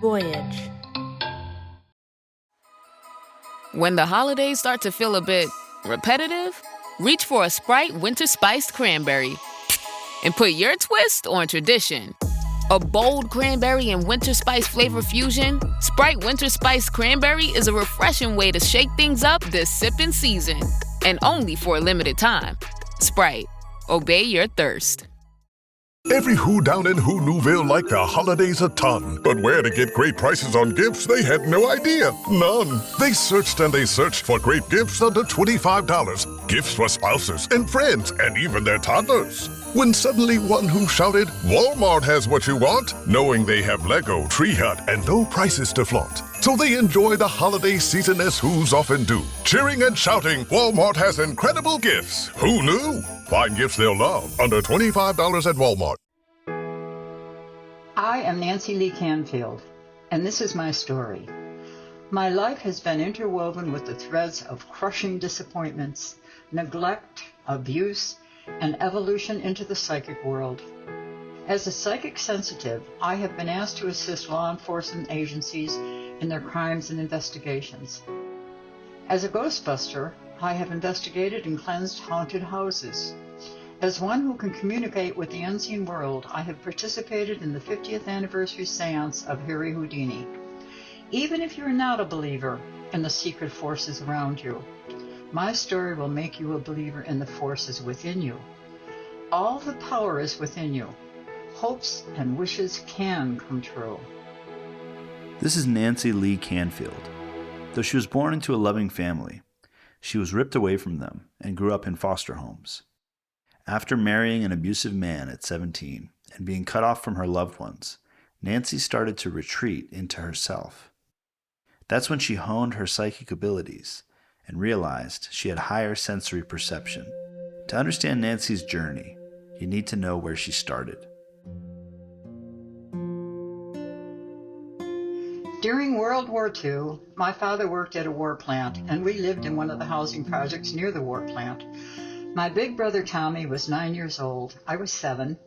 Voyage. When the holidays start to feel a bit repetitive, reach for a Sprite Winter Spiced Cranberry and put your twist on tradition. A bold cranberry and winter spice flavor fusion, Sprite Winter Spiced Cranberry is a refreshing way to shake things up this sipping season. And only for a limited time. Sprite. Obey your thirst. Every Who down in Who Newville liked the holidays a ton. But where to get great prices on gifts, they had no idea. None. They searched and they searched for great gifts under $25. Gifts for spouses and friends and even their toddlers. When suddenly one Who shouted, Walmart has what you want, knowing they have Lego, Tree Hut, and low prices to flaunt. So they enjoy the holiday season as Who's often do. Cheering and shouting, Walmart has incredible gifts. Who knew? Find gifts they'll love under $25 at Walmart. I am Nancy Lee Canfield, and this is my story. My life has been interwoven with the threads of crushing disappointments, neglect, abuse, and evolution into the psychic world. As a psychic sensitive, I have been asked to assist law enforcement agencies in their crimes and investigations. As a Ghostbuster, I have investigated and cleansed haunted houses. As one who can communicate with the unseen world, I have participated in the 50th anniversary seance of Harry Houdini. Even if you're not a believer in the secret forces around you, my story will make you a believer in the forces within you. All the power is within you. Hopes and wishes can come true. This is Nancy Lee Canfield. Though she was born into a loving family, she was ripped away from them and grew up in foster homes. After marrying an abusive man at 17 and being cut off from her loved ones, Nancy started to retreat into herself. That's when she honed her psychic abilities and realized she had higher sensory perception. To understand Nancy's journey, you need to know where she started. During World War II, my father worked at a war plant, and we lived in one of the housing projects near the war plant. My big brother Tommy was 9 years old. I was 7.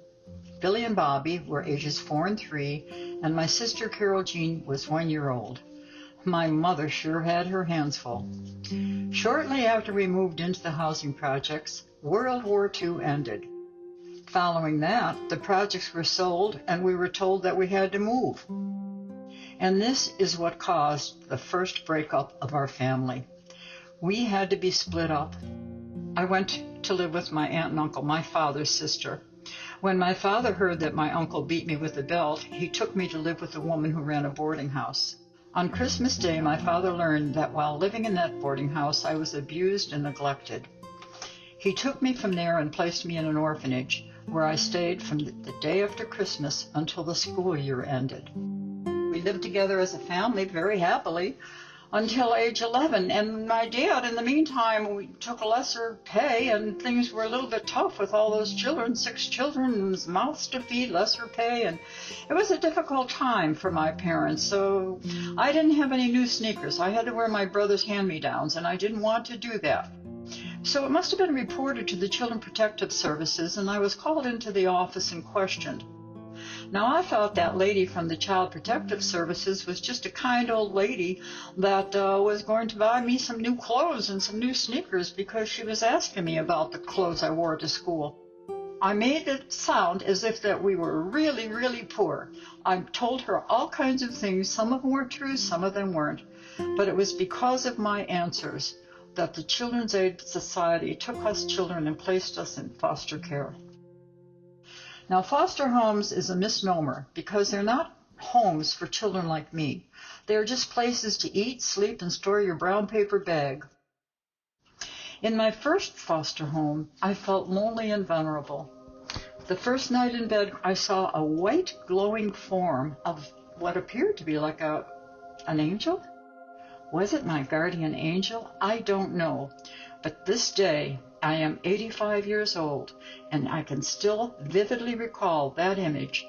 Billy and Bobby were ages 4 and 3, and my sister Carol Jean was 1 year old. My mother sure had her hands full. Shortly after we moved into the housing projects, World War II ended. Following that, the projects were sold, and we were told that we had to move. And this is what caused the first breakup of our family. We had to be split up. I went to live with my aunt and uncle, my father's sister. When my father heard that my uncle beat me with a belt, he took me to live with a woman who ran a boarding house. On Christmas Day, my father learned that while living in that boarding house, I was abused and neglected. He took me from there and placed me in an orphanage, where I stayed from the day after Christmas until the school year ended. We lived together as a family very happily until age 11, and my dad, in the meantime, we took lesser pay, and things were a little bit tough with all those children, 6 children, mouths to feed, lesser pay, and it was a difficult time for my parents. So I didn't have any new sneakers. I had to wear my brother's hand-me-downs, and I didn't want to do that. So it must have been reported to the Children Protective Services, and I was called into the office and questioned. Now, I thought that lady from the Child Protective Services was just a kind old lady that was going to buy me some new clothes and some new sneakers because she was asking me about the clothes I wore to school. I made it sound as if that we were really, really poor. I told her all kinds of things. Some of them were true, some of them weren't. But it was because of my answers that the Children's Aid Society took us children and placed us in foster care. Now, foster homes is a misnomer because they're not homes for children like me. They're just places to eat, sleep, and store your brown paper bag. In my first foster home, I felt lonely and vulnerable. The first night in bed, I saw a white glowing form of what appeared to be like an angel. Was it my guardian angel? I don't know. But this day, I am 85 years old, and I can still vividly recall that image.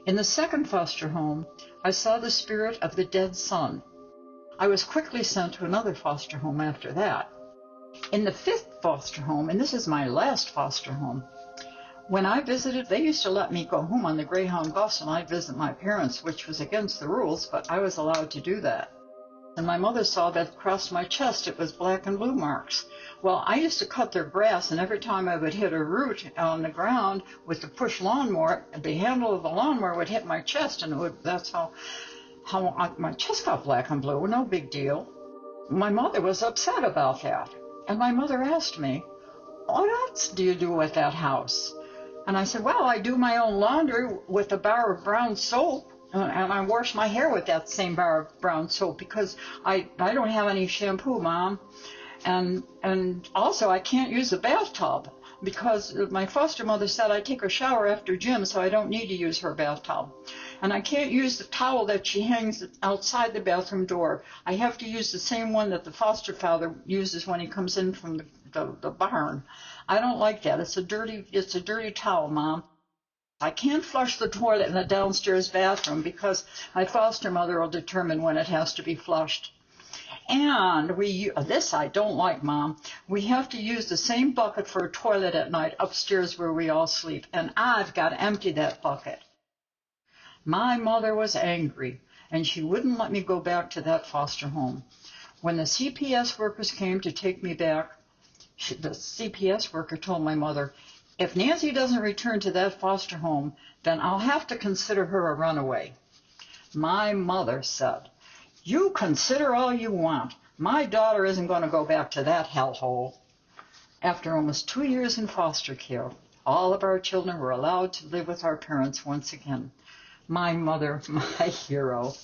In the second foster home, I saw the spirit of the dead son. I was quickly sent to another foster home after that. In the fifth foster home, and this is my last foster home, When I visited, they used to let me go home on the Greyhound bus and I'd visit my parents, which was against the rules, but I was allowed to do that. And my mother saw that across my chest it was black and blue marks. Well, I used to cut their grass, and every time I would hit a root on the ground with the push lawnmower, the handle of the lawnmower would hit my chest, and that's how my chest got black and blue. No big deal. My mother was upset about that. And my mother asked me, "What else do you do at that house?" And I said, "Well, I do my own laundry with a bar of brown soap, and I wash my hair with that same bar of brown soap because I don't have any shampoo, Mom. And also I can't use the bathtub because my foster mother said I take a shower after gym, so I don't need to use her bathtub. And I can't use the towel that she hangs outside the bathroom door. I have to use the same one that the foster father uses when he comes in from the barn. I don't like that. It's a dirty towel, Mom. I can't flush the toilet in the downstairs bathroom because my foster mother will determine when it has to be flushed. And this I don't like, Mom. We have to use the same bucket for a toilet at night upstairs where we all sleep, and I've got to empty that bucket." My mother was angry, and she wouldn't let me go back to that foster home. When the CPS workers came to take me back, the CPS worker told my mother, "If Nancy doesn't return to that foster home, then I'll have to consider her a runaway." My mother said, "You consider all you want. My daughter isn't going to go back to that hellhole." After almost 2 years in foster care, all of our children were allowed to live with our parents once again. My mother, my hero.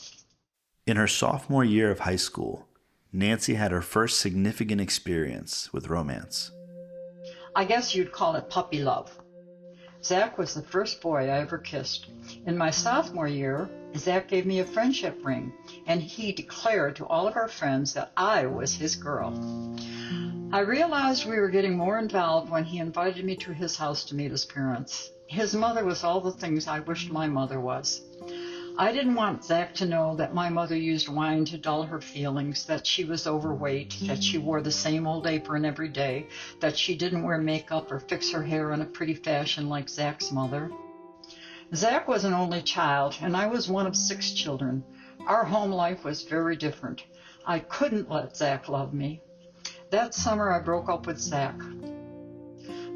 In her sophomore year of high school, Nancy had her first significant experience with romance. I guess you'd call it puppy love. Zach was the first boy I ever kissed. In my sophomore year, Zach gave me a friendship ring, and he declared to all of our friends that I was his girl. I realized we were getting more involved when he invited me to his house to meet his parents. His mother was all the things I wished my mother was. I didn't want Zach to know that my mother used wine to dull her feelings, that she was overweight, that she wore the same old apron every day, that she didn't wear makeup or fix her hair in a pretty fashion like Zach's mother. Zach was an only child, and I was one of 6 children. Our home life was very different. I couldn't let Zach love me. That summer I broke up with Zach.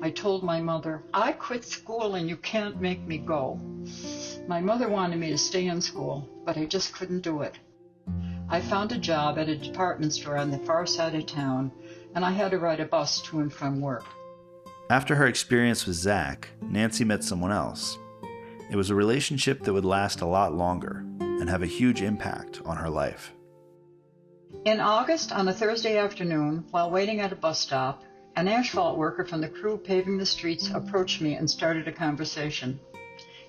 I told my mother, "I quit school and you can't make me go." My mother wanted me to stay in school, but I just couldn't do it. I found a job at a department store on the far side of town, and I had to ride a bus to and from work. After her experience with Zach, Nancy met someone else. It was a relationship that would last a lot longer and have a huge impact on her life. In August, on a Thursday afternoon, while waiting at a bus stop, an asphalt worker from the crew paving the streets approached me and started a conversation.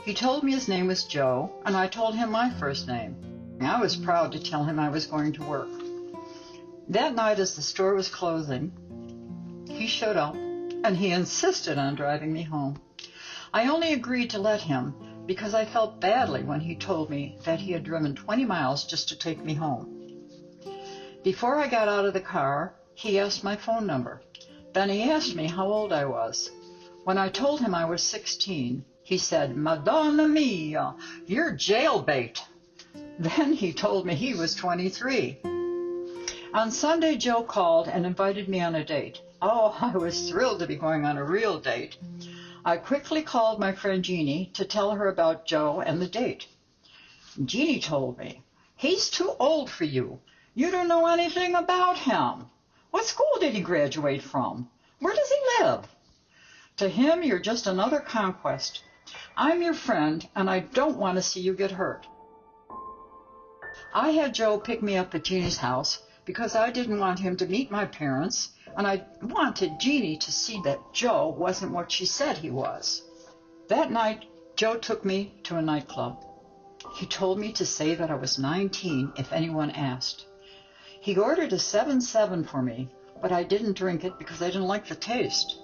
He told me his name was Joe, and I told him my first name. I was proud to tell him I was going to work. That night, as the store was closing, he showed up, and he insisted on driving me home. I only agreed to let him because I felt badly when he told me that he had driven 20 miles just to take me home. Before I got out of the car, he asked my phone number. Then he asked me how old I was. When I told him I was 16, he said, "Madonna mia, you're jailbait." Then he told me he was 23. On Sunday, Joe called and invited me on a date. Oh, I was thrilled to be going on a real date. I quickly called my friend Jeannie to tell her about Joe and the date. Jeannie told me, "He's too old for you. You don't know anything about him. What school did he graduate from? Where does he live? To him, you're just another conquest. I'm your friend, and I don't want to see you get hurt." I had Joe pick me up at Jeannie's house because I didn't want him to meet my parents, and I wanted Jeannie to see that Joe wasn't what she said he was. That night, Joe took me to a nightclub. He told me to say that I was 19 if anyone asked. He ordered a 7-7 for me, but I didn't drink it because I didn't like the taste.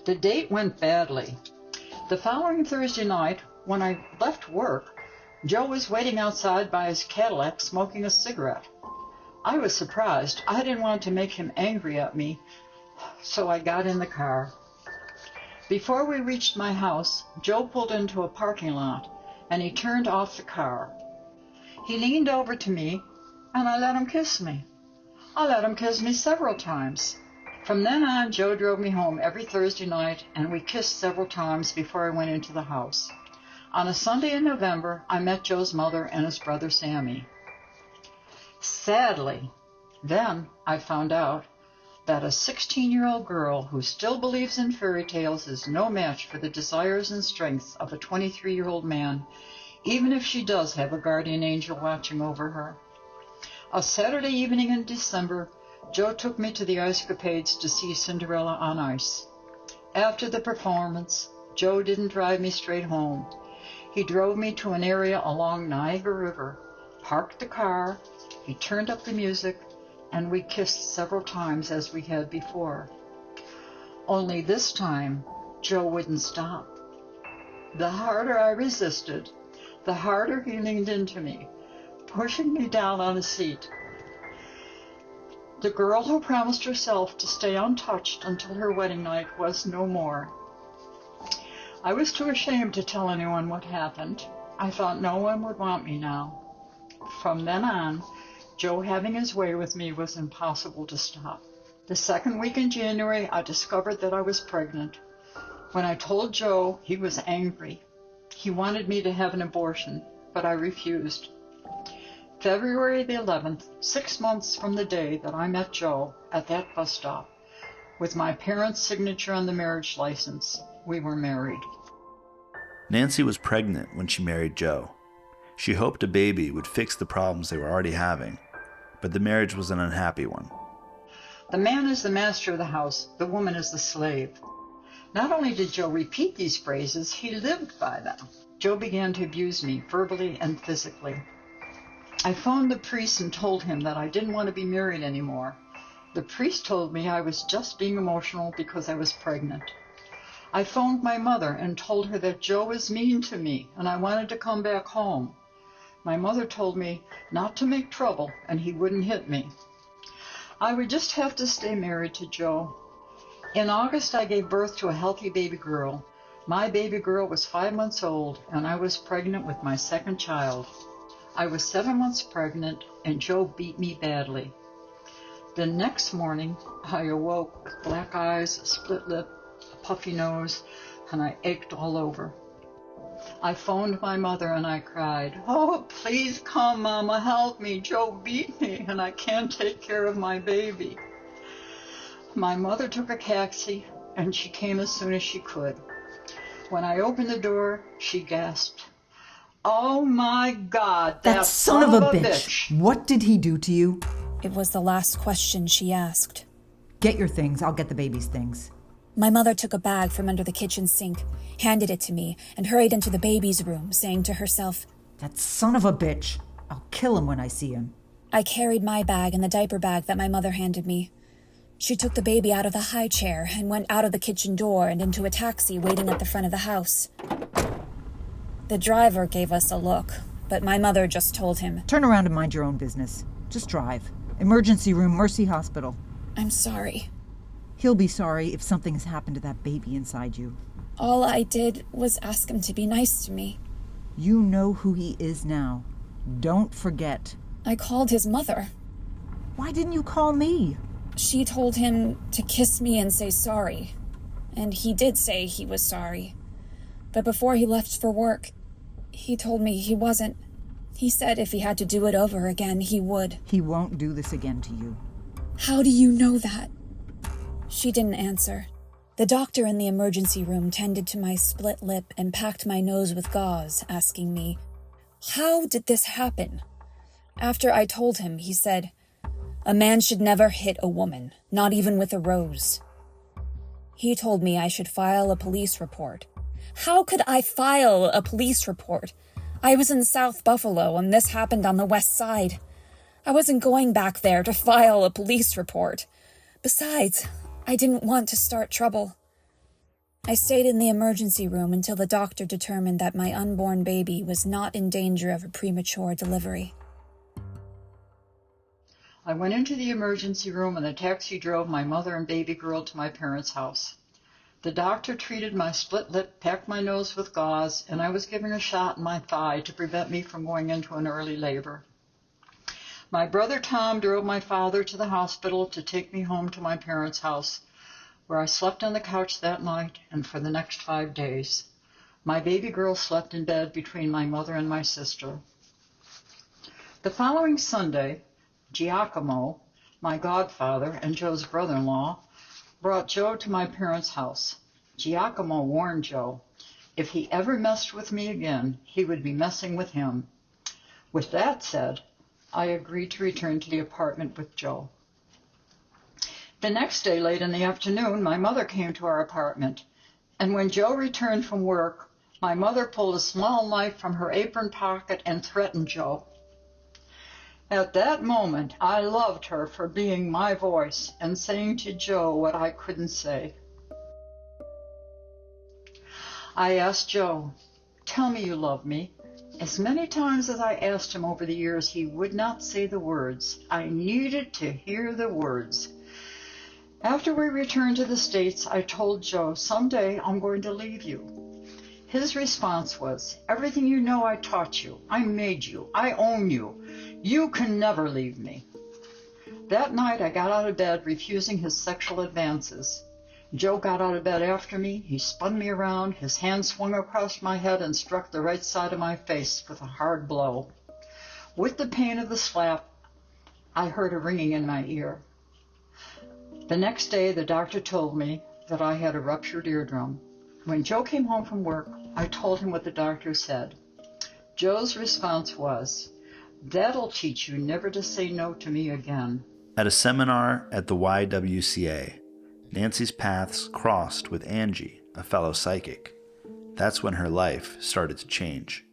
The date went badly. The following Thursday night, when I left work, Joe was waiting outside by his Cadillac smoking a cigarette. I was surprised. I didn't want to make him angry at me, so I got in the car. Before we reached my house, Joe pulled into a parking lot, and he turned off the car. He leaned over to me, and I let him kiss me. I let him kiss me several times. From then on, Joe drove me home every Thursday night, and we kissed several times before I went into the house. On a Sunday in November, I met Joe's mother and his brother Sammy. Sadly, then I found out that a 16-year-old girl who still believes in fairy tales is no match for the desires and strengths of a 23-year-old man, even if she does have a guardian angel watching over her. A Saturday evening in December, Joe took me to the Icecapades to see Cinderella on Ice. After the performance, Joe didn't drive me straight home. He drove me to an area along Niagara River, parked the car, he turned up the music, and we kissed several times as we had before. Only this time, Joe wouldn't stop. The harder I resisted, the harder he leaned into me, pushing me down on a seat. The girl who promised herself to stay untouched until her wedding night was no more. I was too ashamed to tell anyone what happened. I thought no one would want me now. From then on, Joe having his way with me was impossible to stop. The second week in January, I discovered that I was pregnant. When I told Joe, he was angry. He wanted me to have an abortion, but I refused. February the 11th, 6 months from the day that I met Joe at that bus stop, with my parents' signature on the marriage license, we were married. Nancy was pregnant when she married Joe. She hoped a baby would fix the problems they were already having, but the marriage was an unhappy one. The man is the master of the house, the woman is the slave. Not only did Joe repeat these phrases, he lived by them. Joe began to abuse me verbally and physically. I phoned the priest and told him that I didn't want to be married anymore. The priest told me I was just being emotional because I was pregnant. I phoned my mother and told her that Joe was mean to me and I wanted to come back home. My mother told me not to make trouble and he wouldn't hit me. I would just have to stay married to Joe. In August, I gave birth to a healthy baby girl. My baby girl was 5 months old and I was pregnant with my second child. I was 7 months pregnant and Joe beat me badly. The next morning, I awoke with black eyes, a split lip, a puffy nose, and I ached all over. I phoned my mother and I cried, "Oh, please come, Mama, help me. Joe beat me and I can't take care of my baby." My mother took a taxi and she came as soon as she could. When I opened the door, she gasped, "Oh my God, that son of a bitch! What did he do to you?" It was the last question she asked. Get your things, I'll get the baby's things. My mother took a bag from under the kitchen sink, handed it to me, and hurried into the baby's room, saying to herself, "That son of a bitch! I'll kill him when I see him." I carried my bag and the diaper bag that my mother handed me. She took the baby out of the high chair and went out of the kitchen door and into a taxi waiting at the front of the house. The driver gave us a look, but my mother just told him, "Turn around and mind your own business. Just drive. Emergency room, Mercy Hospital." "I'm sorry." He'll be sorry if something has happened to that baby inside you. All I did was ask him to be nice to me. You know who he is now. Don't forget. I called his mother. Why didn't you call me? She told him to kiss me and say sorry. And he did say he was sorry. But before he left for work, he told me he wasn't. He said if he had to do it over again, he would. He won't do this again to you. How do you know that? She didn't answer. The doctor in the emergency room tended to my split lip and packed my nose with gauze, asking me, "How did this happen?" After I told him, he said, "A man should never hit a woman, not even with a rose." He told me I should file a police report. How could I file a police report? I was in South Buffalo and this happened on the west side. I wasn't going back there to file a police report. Besides, I didn't want to start trouble. I stayed in the emergency room until the doctor determined that my unborn baby was not in danger of a premature delivery. I went into the emergency room and the taxi drove my mother and baby girl to my parents' house. The doctor treated my split lip, packed my nose with gauze, and I was given a shot in my thigh to prevent me from going into an early labor. My brother Tom drove my father to the hospital to take me home to my parents' house, where I slept on the couch that night and for the next 5 days. My baby girl slept in bed between my mother and my sister. The following Sunday, Giacomo, my godfather and Joe's brother-in-law, brought Joe to my parents' house. Giacomo warned Joe, if he ever messed with me again, he would be messing with him. With that said, I agreed to return to the apartment with Joe. The next day, late in the afternoon, my mother came to our apartment, and when Joe returned from work, my mother pulled a small knife from her apron pocket and threatened Joe. At that moment, I loved her for being my voice and saying to Joe what I couldn't say. I asked Joe, tell me you love me. As many times as I asked him over the years, he would not say the words. I needed to hear the words. After we returned to the States, I told Joe, someday I'm going to leave you. His response was, everything you know I taught you. I made you. I own you. You can never leave me. That night I got out of bed, refusing his sexual advances. Joe got out of bed after me. He spun me around. His hand swung across my head and struck the right side of my face with a hard blow. With the pain of the slap, I heard a ringing in my ear. The next day, the doctor told me that I had a ruptured eardrum. When Joe came home from work, I told him what the doctor said. Joe's response was, that'll teach you never to say no to me again. At a seminar at the YWCA, Nancy's paths crossed with Angie, a fellow psychic. That's when her life started to change.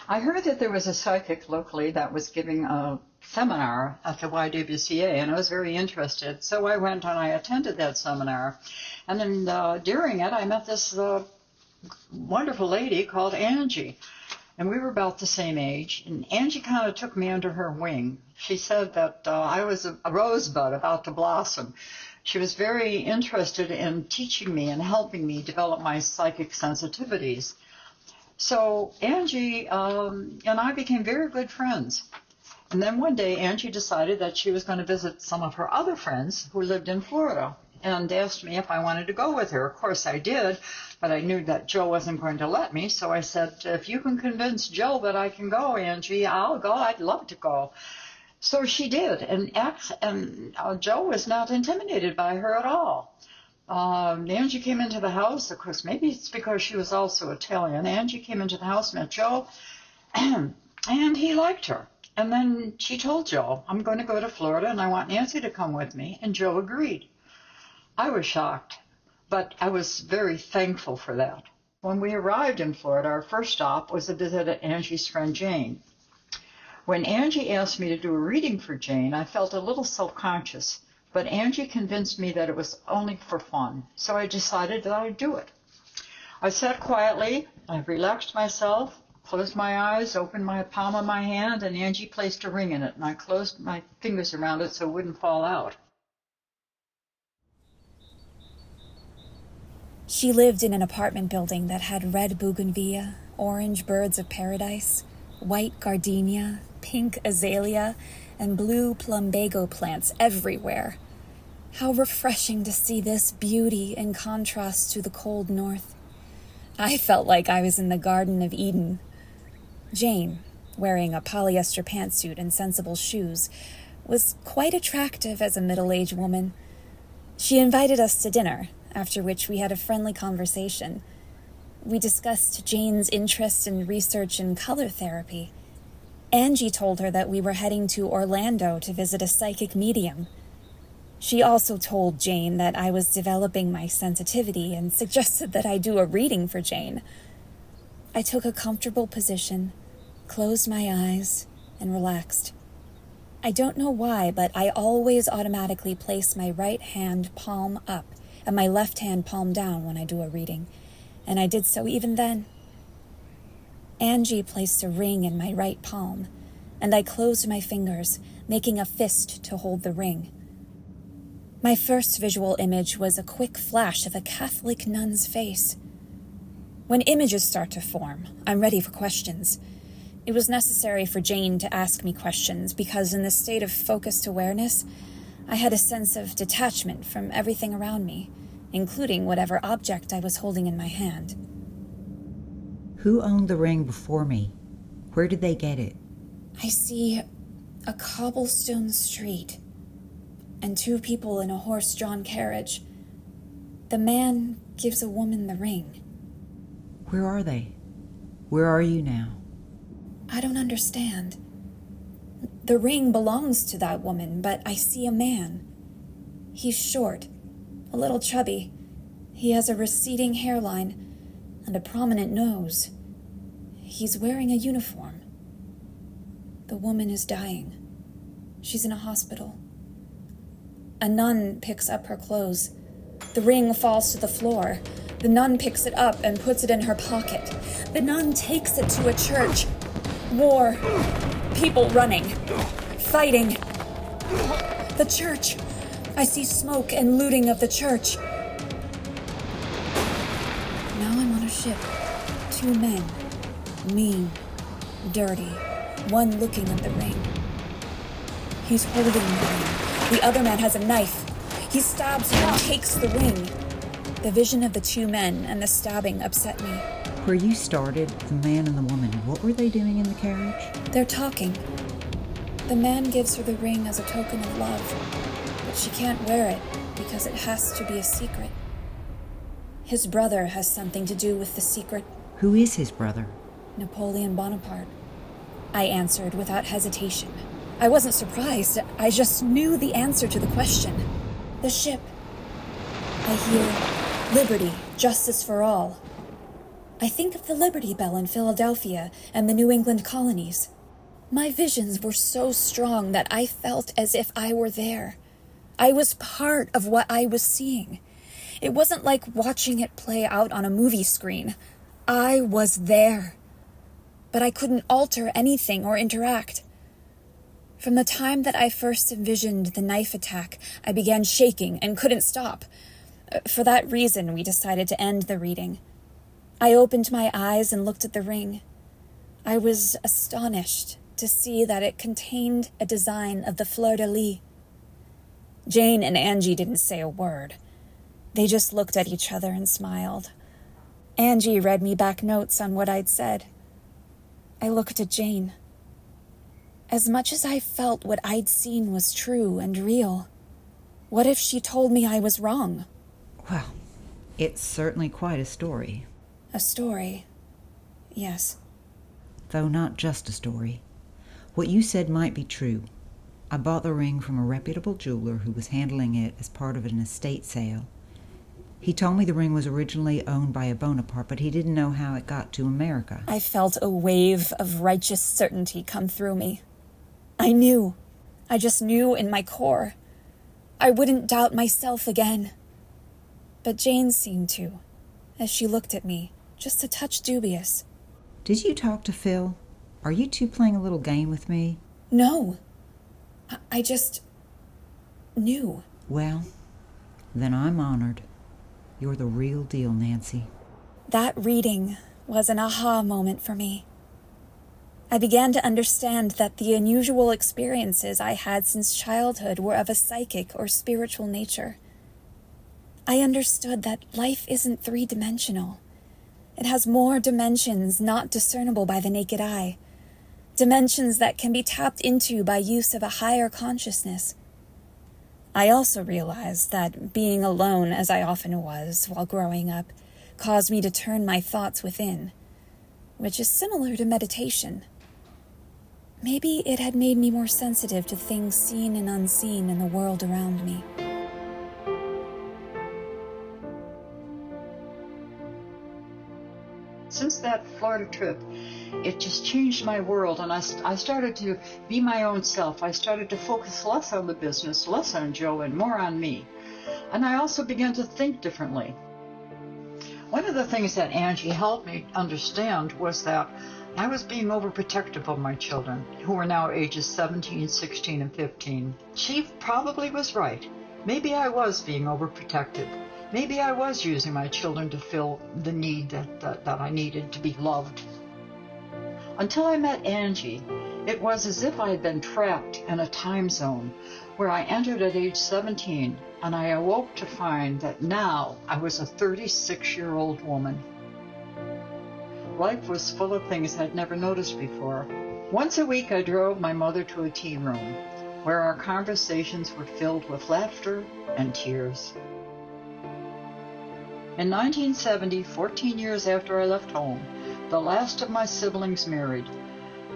I heard that there was a psychic locally that was giving a seminar at the YWCA, and I was very interested. So I went and I attended that seminar. And then during it, I met this wonderful lady called Angie. And we were about the same age. And Angie kind of took me under her wing. She said that I was a rosebud about to blossom. She was very interested in teaching me and helping me develop my psychic sensitivities. So Angie and I became very good friends. And then one day Angie decided that she was going to visit some of her other friends who lived in Florida and asked me if I wanted to go with her. Of course I did, but I knew that Joe wasn't going to let me. So I said, if you can convince Joe that I can go, Angie, I'll go. I'd love to go. So she did. And Joe was not intimidated by her at all. Angie came into the house. Of course, maybe it's because she was also Italian. Angie came into the house, met Joe, and he liked her. And then she told Joe, I'm going to go to Florida and I want Nancy to come with me. And Joe agreed. I was shocked, but I was very thankful for that. When we arrived in Florida, our first stop was a visit at Angie's friend Jane. When Angie asked me to do a reading for Jane, I felt a little self-conscious, but Angie convinced me that it was only for fun, so I decided that I'd do it. I sat quietly, I relaxed myself, closed my eyes, opened my palm of my hand, and Angie placed a ring in it, and I closed my fingers around it so it wouldn't fall out. She lived in an apartment building that had red bougainvillea, orange birds of paradise, white gardenia, pink azalea, and blue plumbago plants everywhere. How refreshing to see this beauty in contrast to the cold north. I felt like I was in the Garden of Eden. Jane, wearing a polyester pantsuit and sensible shoes, was quite attractive as a middle-aged woman. She invited us to dinner, after which we had a friendly conversation. We discussed Jane's interest in research in color therapy. Angie told her that we were heading to Orlando to visit a psychic medium. She also told Jane that I was developing my sensitivity and suggested that I do a reading for Jane. I took a comfortable position, closed my eyes, and relaxed. I don't know why, but I always automatically place my right hand palm up and my left hand palm down when I do a reading, and I did so even then. Angie placed a ring in my right palm, and I closed my fingers, making a fist to hold the ring. My first visual image was a quick flash of a Catholic nun's face. When images start to form, I'm ready for questions. It was necessary for Jane to ask me questions because in this state of focused awareness, I had a sense of detachment from everything around me, including whatever object I was holding in my hand. Who owned the ring before me? Where did they get it? I see a cobblestone street and 2 people in a horse-drawn carriage. The man gives a woman the ring. Where are they? Where are you now? I don't understand. The ring belongs to that woman, but I see a man. He's short, a little chubby. He has a receding hairline and a prominent nose. He's wearing a uniform. The woman is dying. She's in a hospital. A nun picks up her clothes. The ring falls to the floor. The nun picks it up and puts it in her pocket. The nun takes it to a church. War. People running. Fighting. The church. I see smoke and looting of the church. Now I'm on a ship. 2 men. Mean. Dirty. One looking at the ring. He's holding the ring. The other man has a knife. He stabs him and takes the ring. The vision of the 2 men and the stabbing upset me. Where you started, the man and the woman, what were they doing in the carriage? They're talking. The man gives her the ring as a token of love, but she can't wear it because it has to be a secret. His brother has something to do with the secret. Who is his brother? Napoleon Bonaparte. I answered without hesitation. I wasn't surprised. I just knew the answer to the question. The ship. I hear liberty, justice for all. I think of the Liberty Bell in Philadelphia and the New England colonies. My visions were so strong that I felt as if I were there. I was part of what I was seeing. It wasn't like watching it play out on a movie screen. I was there. But I couldn't alter anything or interact. From the time that I first envisioned the knife attack, I began shaking and couldn't stop. For that reason, we decided to end the reading. I opened my eyes and looked at the ring. I was astonished to see that it contained a design of the fleur-de-lis. Jane and Angie didn't say a word. They just looked at each other and smiled. Angie read me back notes on what I'd said. I looked at Jane. As much as I felt what I'd seen was true and real, what if she told me I was wrong? Well, it's certainly quite a story. A story, yes. Though not just a story. What you said might be true. I bought the ring from a reputable jeweler who was handling it as part of an estate sale. He told me the ring was originally owned by a Bonaparte, but he didn't know how it got to America. I felt a wave of righteous certainty come through me. I knew. I just knew in my core. I wouldn't doubt myself again. But Jane seemed to, as she looked at me, just a touch dubious. Did you talk to Phil? Are you two playing a little game with me? No. I just knew. Well, then I'm honored. You're the real deal, Nancy. That reading was an aha moment for me. I began to understand that the unusual experiences I had since childhood were of a psychic or spiritual nature. I understood that life isn't 3-dimensional. It has more dimensions not discernible by the naked eye. Dimensions that can be tapped into by use of a higher consciousness. I also realized that being alone, as I often was while growing up, caused me to turn my thoughts within, which is similar to meditation. Maybe it had made me more sensitive to things seen and unseen in the world around me. Since that Florida trip, it just changed my world, and I started to be my own self. I started to focus less on the business, less on Joe, and more on me. And I also began to think differently. One of the things that Angie helped me understand was that I was being overprotective of my children, who are now ages 17, 16, and 15. She probably was right. Maybe I was being overprotective. Maybe I was using my children to fill the need that I needed to be loved. Until I met Angie, it was as if I had been trapped in a time zone where I entered at age 17, and I awoke to find that now I was a 36-year-old woman. Life was full of things I'd never noticed before. Once a week I drove my mother to a tea room, where our conversations were filled with laughter and tears. In 1970, 14 years after I left home, the last of my siblings married.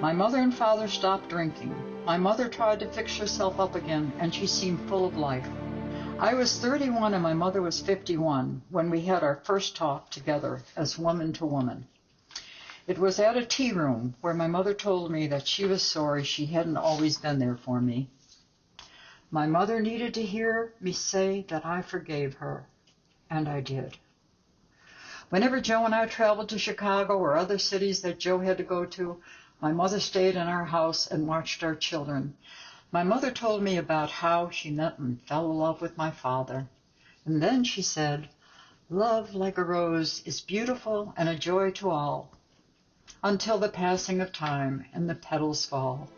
My mother and father stopped drinking. My mother tried to fix herself up again, and she seemed full of life. I was 31 and my mother was 51 when we had our first talk together as woman to woman. It was at a tea room where my mother told me that she was sorry she hadn't always been there for me. My mother needed to hear me say that I forgave her, and I did. Whenever Joe and I traveled to Chicago or other cities that Joe had to go to, my mother stayed in our house and watched our children. My mother told me about how she met and fell in love with my father. And then she said, "Love, like a rose, is beautiful and a joy to all, until the passing of time and the petals fall."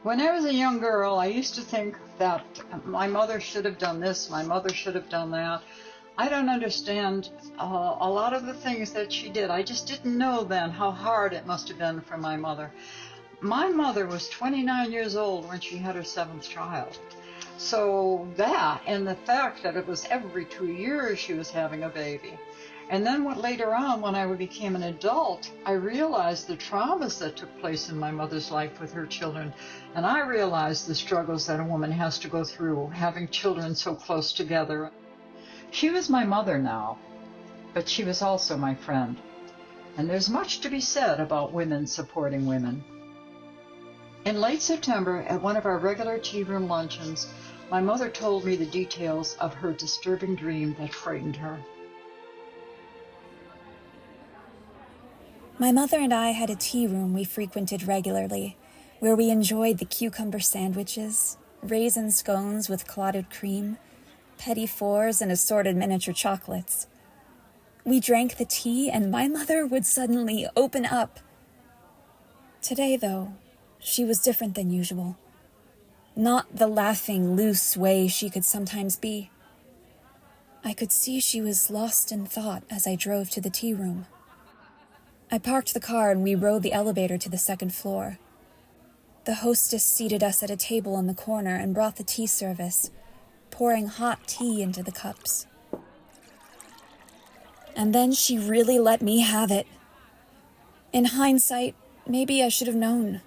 When I was a young girl, I used to think that my mother should have done this, my mother should have done that. I don't understand a lot of the things that she did. I just didn't know then how hard it must have been for my mother. My mother was 29 years old when she had her 7th child. So that, and the fact that it was every 2 years she was having a baby. And then later on, when I became an adult, I realized the traumas that took place in my mother's life with her children. And I realized the struggles that a woman has to go through, having children so close together. She was my mother now, but she was also my friend. And there's much to be said about women supporting women. In late September, at one of our regular tea room luncheons, my mother told me the details of her disturbing dream that frightened her. My mother and I had a tea room we frequented regularly, where we enjoyed the cucumber sandwiches, raisin scones with clotted cream, petit fours, and assorted miniature chocolates. We drank the tea, and my mother would suddenly open up. Today, though, she was different than usual. Not the laughing, loose way she could sometimes be. I could see she was lost in thought as I drove to the tea room. I parked the car and we rode the elevator to the 2nd floor. The hostess seated us at a table in the corner and brought the tea service, pouring hot tea into the cups. And then she really let me have it. In hindsight, maybe I should have known.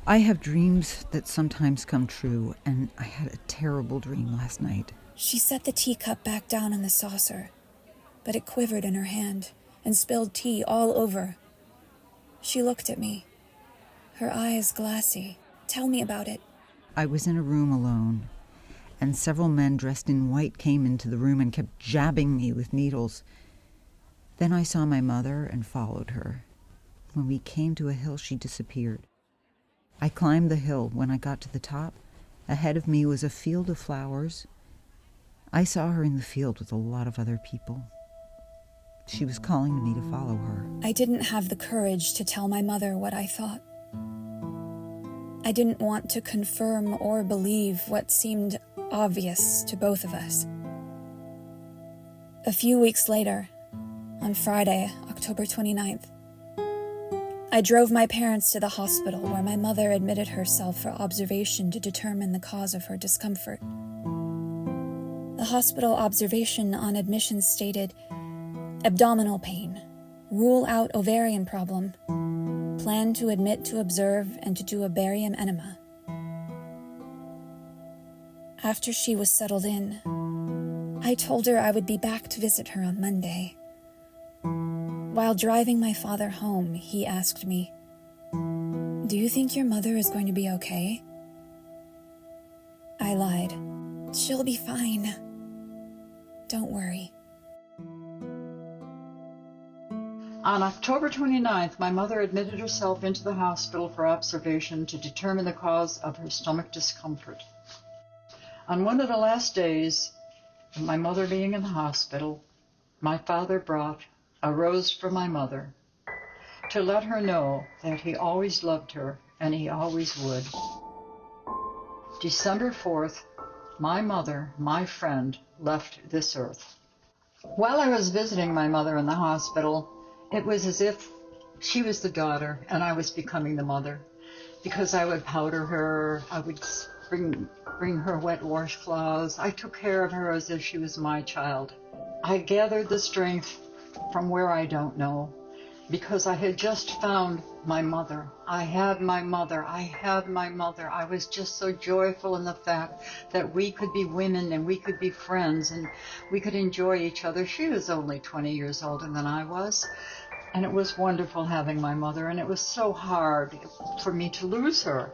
I have dreams that sometimes come true, and I had a terrible dream last night. She set the teacup back down in the saucer, but it quivered in her hand and spilled tea all over. She looked at me, her eyes glassy. "Tell me about it." I was in a room alone, and several men dressed in white came into the room and kept jabbing me with needles. Then I saw my mother and followed her. When we came to a hill, she disappeared. I climbed the hill. When I got to the top, ahead of me was a field of flowers. I saw her in the field with a lot of other people. She was calling to me to follow her. I didn't have the courage to tell my mother what I thought. I didn't want to confirm or believe what seemed obvious to both of us. A few weeks later, on Friday, October 29th, I drove my parents to the hospital where my mother admitted herself for observation to determine the cause of her discomfort. The hospital observation on admission stated, abdominal pain, rule out ovarian problem, plan to admit to observe and to do a barium enema. After she was settled in, I told her I would be back to visit her on Monday. While driving my father home, he asked me, "Do you think your mother is going to be okay?" I lied. "She'll be fine. Don't worry." On October 29th, my mother admitted herself into the hospital for observation to determine the cause of her stomach discomfort. On one of the last days of my mother being in the hospital, my father brought a rose for my mother to let her know that he always loved her and he always would. December 4th, my mother, my friend, left this earth. While I was visiting my mother in the hospital, it was as if she was the daughter and I was becoming the mother, because I would powder her, I would bring her wet washcloths. I took care of her as if she was my child. I gathered the strength from where I don't know, because I had just found my mother. I had my mother. I had my mother. I was just so joyful in the fact that we could be women and we could be friends and we could enjoy each other. She was only 20 years older than I was, and it was wonderful having my mother, and it was so hard for me to lose her.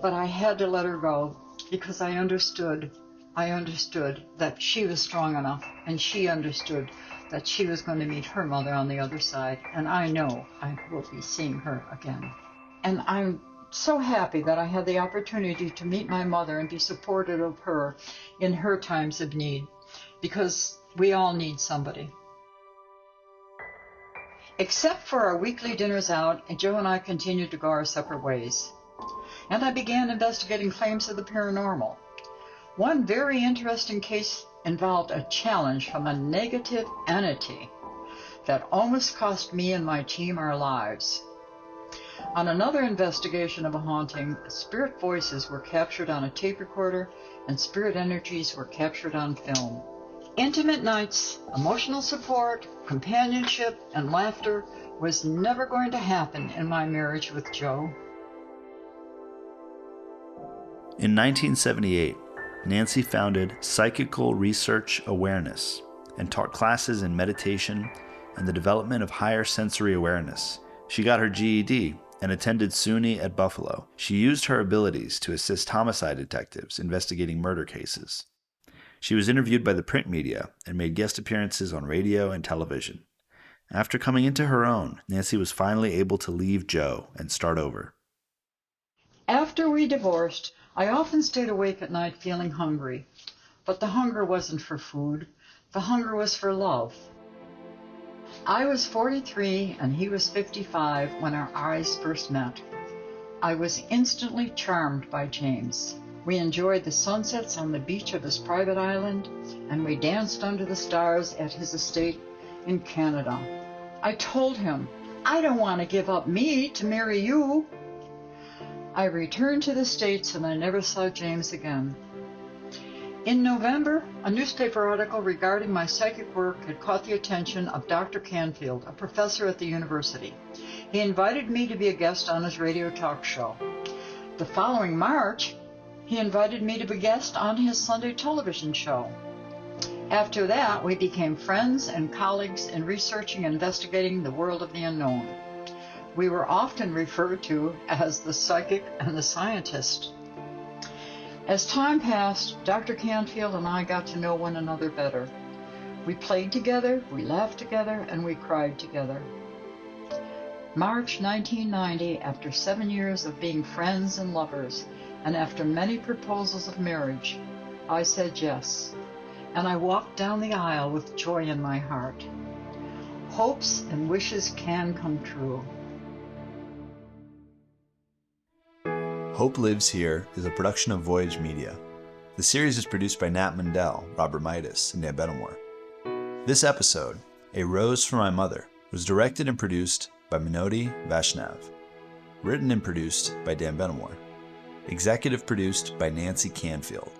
But I had to let her go because I understood that she was strong enough, and she understood that she was going to meet her mother on the other side, and I know I will be seeing her again. And I'm so happy that I had the opportunity to meet my mother and be supportive of her in her times of need, because we all need somebody. Except for our weekly dinners out, Joe and I continued to go our separate ways. And I began investigating claims of the paranormal. One very interesting case involved a challenge from a negative entity that almost cost me and my team our lives. On another investigation of a haunting, spirit voices were captured on a tape recorder and spirit energies were captured on film. Intimate nights, emotional support, companionship, and laughter was never going to happen in my marriage with Joe. In 1978, Nancy founded Psychical Research Awareness and taught classes in meditation and the development of higher sensory awareness. She got her GED and attended SUNY at Buffalo. She used her abilities to assist homicide detectives investigating murder cases. She was interviewed by the print media and made guest appearances on radio and television. After coming into her own, Nancy was finally able to leave Joe and start over. After we divorced, I often stayed awake at night feeling hungry. But the hunger wasn't for food. The hunger was for love. I was 43 and he was 55 when our eyes first met. I was instantly charmed by James. We enjoyed the sunsets on the beach of his private island, and we danced under the stars at his estate in Canada. I told him, I don't want to give up me to marry you. I returned to the States and I never saw James again. In November, a newspaper article regarding my psychic work had caught the attention of Dr. Canfield, a professor at the university. He invited me to be a guest on his radio talk show. The following March, he invited me to be a guest on his Sunday television show. After that, we became friends and colleagues in researching and investigating the world of the unknown. We were often referred to as the psychic and the scientist. As time passed, Dr. Canfield and I got to know one another better. We played together, we laughed together, and we cried together. March 1990, after 7 years of being friends and lovers, and after many proposals of marriage, I said yes, and I walked down the aisle with joy in my heart. Hopes and wishes can come true. Hope Lives Here is a production of Voyage Media. The series is produced by Nat Mundell, Robert Midas, and Dan Benamore. This episode, A Rose for My Mother, was directed and produced by Minoti Vaishnav. Written and produced by Dan Benamore. Executive produced by Nancy Canfield.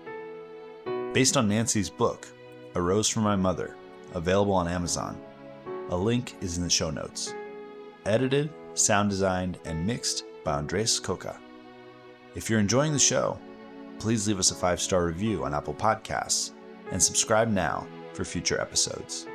Based on Nancy's book, A Rose for My Mother, available on Amazon. A link is in the show notes. Edited, sound designed, and mixed by Andres Coca. If you're enjoying the show, please leave us a 5-star review on Apple Podcasts and subscribe now for future episodes.